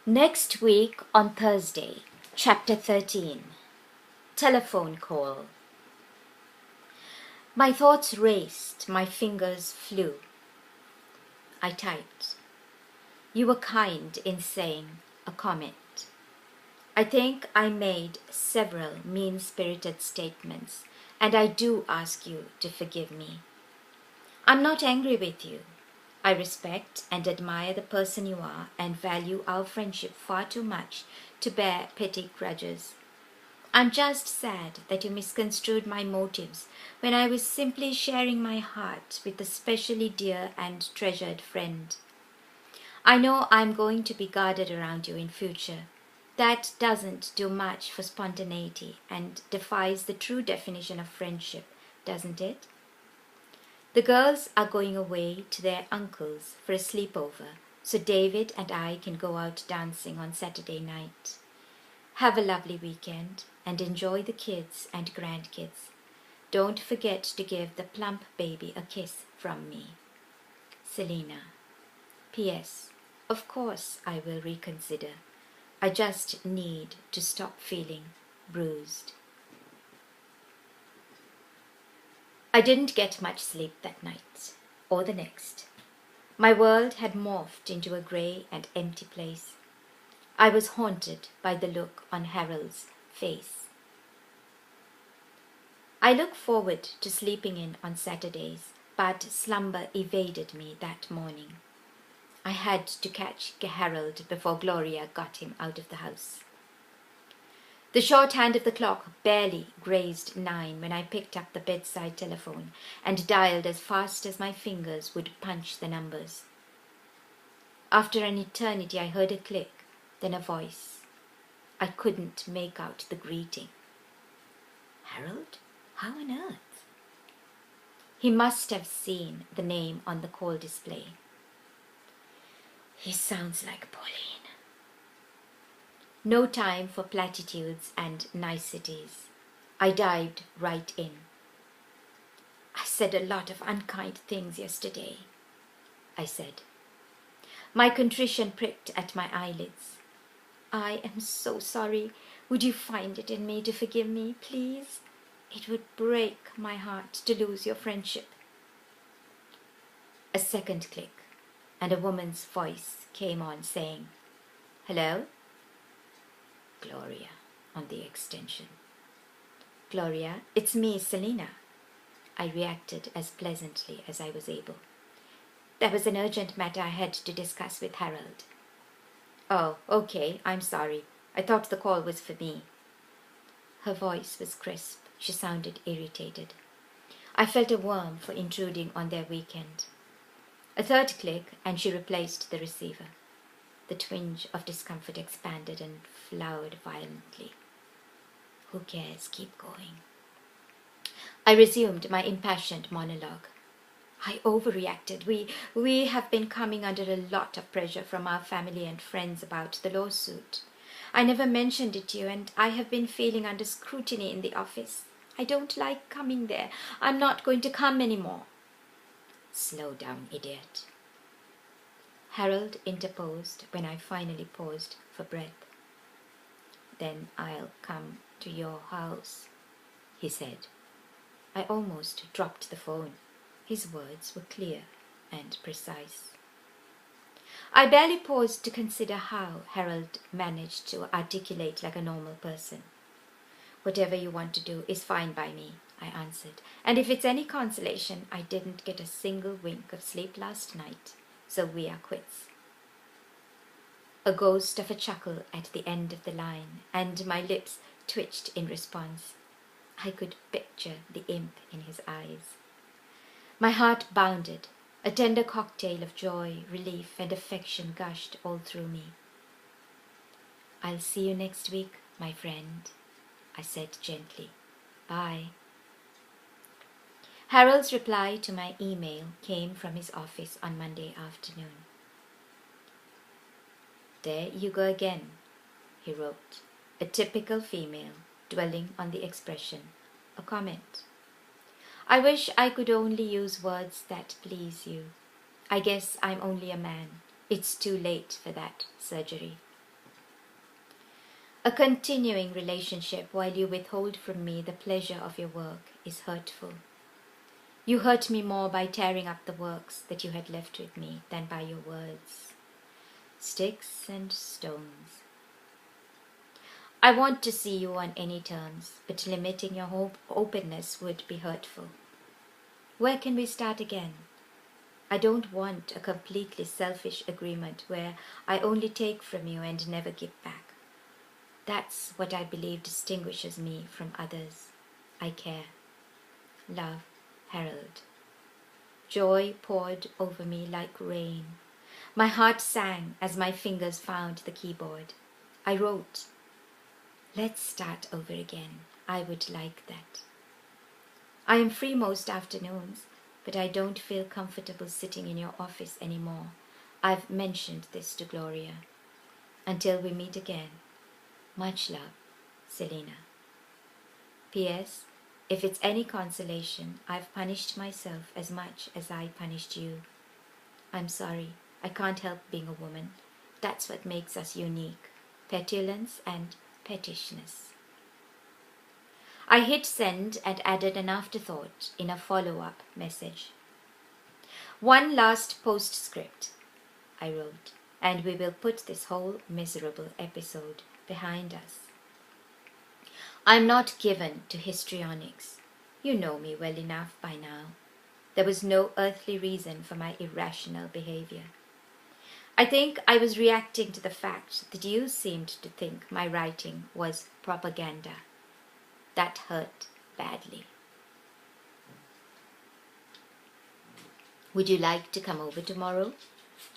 Next week on Thursday, Chapter 13. Telephone Call. My thoughts raced, my fingers flew. I typed. You were kind in saying a comment. I think I made several mean-spirited statements, and I do ask you to forgive me. I'm not angry with you. I respect and admire the person you are and value our friendship far too much to bear petty grudges. I'm just sad that you misconstrued my motives when I was simply sharing my heart with a specially dear and treasured friend. I know I'm going to be guarded around you in future. That doesn't do much for spontaneity and defies the true definition of friendship, doesn't it? The girls are going away to their uncle's for a sleepover, so David and I can go out dancing on Saturday night. Have a lovely weekend and enjoy the kids and grandkids. Don't forget to give the plump baby a kiss from me. Selena. P.S. Of course I will reconsider. I just need to stop feeling bruised. I didn't get much sleep that night, or the next. My world had morphed into a grey and empty place. I was haunted by the look on Harold's face. I look forward to sleeping in on Saturdays, but slumber evaded me that morning. I had to catch Harold before Gloria got him out of the house. The short hand of the clock barely grazed 9 when I picked up the bedside telephone and dialed as fast as my fingers would punch the numbers. After an eternity I heard a click, then a voice. I couldn't make out the greeting. Harold? How on earth? He must have seen the name on the call display. He sounds like Pauline. No time for platitudes and niceties. I dived right in. I said a lot of unkind things yesterday, I said. My contrition pricked at my eyelids. I am so sorry. Would you find it in me to forgive me, please? It would break my heart to lose your friendship. A second click, and a woman's voice came on saying, Hello? Gloria on the extension. Gloria, it's me, Selena. I reacted as pleasantly as I was able. There was an urgent matter I had to discuss with Harold. Oh, okay, I'm sorry. I thought the call was for me. Her voice was crisp. She sounded irritated. I felt a worm for intruding on their weekend. A third click, and she replaced the receiver. The twinge of discomfort expanded and flowered violently. Who cares? Keep going. I resumed my impassioned monologue. I overreacted. We have been coming under a lot of pressure from our family and friends about the lawsuit. I never mentioned it to you, and I have been feeling under scrutiny in the office. I don't like coming there. I'm not going to come anymore. Slow down, idiot. Harold interposed when I finally paused for breath. Then I'll come to your house, he said. I almost dropped the phone. His words were clear and precise. I barely paused to consider how Harold managed to articulate like a normal person. Whatever you want to do is fine by me, I answered. And if it's any consolation, I didn't get a single wink of sleep last night, so we are quits. A ghost of a chuckle at the end of the line, and my lips twitched in response. I could picture the imp in his eyes. My heart bounded. A tender cocktail of joy, relief, and affection gushed all through me. I'll see you next week, my friend, I said gently. Bye. Harold's reply to my email came from his office on Monday afternoon. There you go again, he wrote, a typical female, dwelling on the expression, a comment. I wish I could only use words that please you. I guess I'm only a man. It's too late for that surgery. A continuing relationship while you withhold from me the pleasure of your work is hurtful. You hurt me more by tearing up the works that you had left with me than by your words. Sticks and stones. I want to see you on any terms, but limiting your openness would be hurtful. Where can we start again? I don't want a completely selfish agreement where I only take from you and never give back. That's what I believe distinguishes me from others. I care. Love, Harold. Joy poured over me like rain. My heart sang as my fingers found the keyboard. I wrote, "Let's start over again. I would like that." I am free most afternoons, but I don't feel comfortable sitting in your office anymore. I've mentioned this to Gloria. Until we meet again, much love, Selena. P.S. If it's any consolation, I've punished myself as much as I punished you. I'm sorry, I can't help being a woman. That's what makes us unique, petulance and pettishness. I hit send and added an afterthought in a follow-up message. "One last postscript," I wrote, "and we will put this whole miserable episode behind us. I'm not given to histrionics. You know me well enough by now. There was no earthly reason for my irrational behavior. I think I was reacting to the fact that you seemed to think my writing was propaganda. That hurt badly. Would you like to come over tomorrow?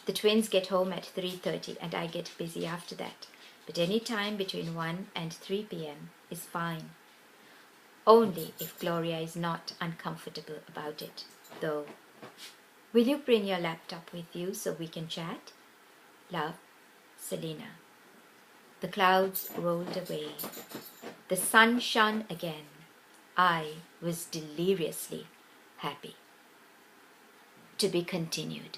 The twins get home at 3:30 and I get busy after that, but any time between 1 and 3 p.m. is fine. Only if Gloria is not uncomfortable about it, though. Will you bring your laptop with you so we can chat? Love, Selena." The clouds rolled away. The sun shone again. I was deliriously happy. To be continued.